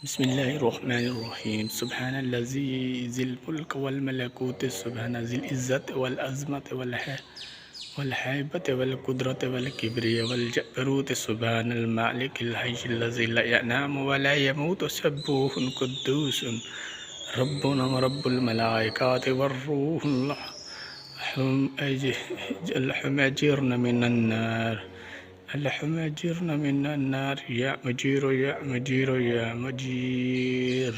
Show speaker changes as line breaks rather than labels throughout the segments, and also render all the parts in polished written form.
بسم الله الرحمن الرحيم سبحان الذي ذي الملك والملكوت سبحان ذي العزة والعظمة والهيبة والقدرة والكبرياء والجبروت سبحان الملك الحي الذي لا ينام ولا يموت سبوح قدوس ربنا ورب الملائكة والروح اللهم أجرنا من النار اللهم أجرنا من النار يا مجير يا مجير يا مجير.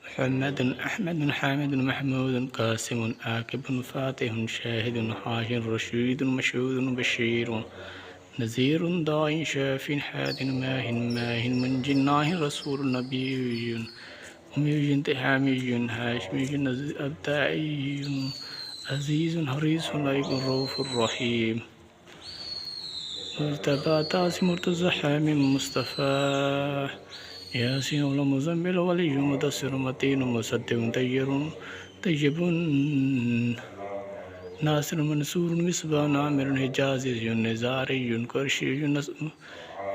محمد أحمد حامد محمود قاسم آكب فاتح شاهد حاشر رشيد مشهود بشير نذير داع شاف حاد ماه منج ناه رسول نبي أمي حامي هاشمي أبتعي عزيز حريص عليك الرؤوف الرحيم مرتبى تاسم مرتزى حامي مصطفى ياسين والمزمل ولي مدثر متين مصدق طيب ناصر منصور مصباح عامر حجازي نزاري قرشي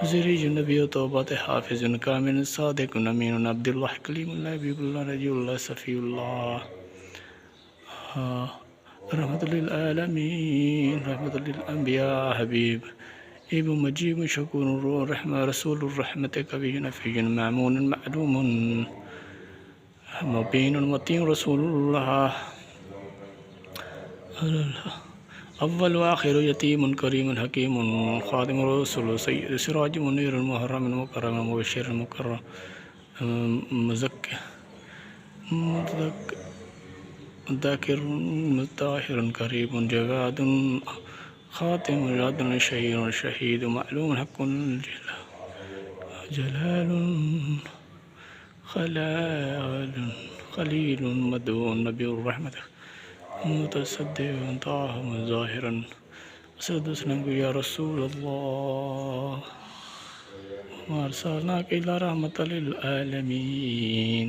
وزيري نبي توبة حافظ كامل صادق أمين عبد الله كليم الله حبيب الله رجل الله صفي الله رحمة للعالمين رحمة للأنبياء حبيب إبو مجيب شكور رحمة رسول الرحمة كبير نفي معمون معلوم مبين متين رسول الله أول وآخر يتيم كريم حكيم خادم رسول سيد سراج منير المحرم المكرم مبشر المكرم مزكي ذاكر مطهر كريم جواد خاتم عدل شهيد معلوم حق جلال خليل مدعو نبي الرحمة متصدق طه ظاهرا سدسنا يا رسول الله وما أرسلناك إلا رحمة للعالمين.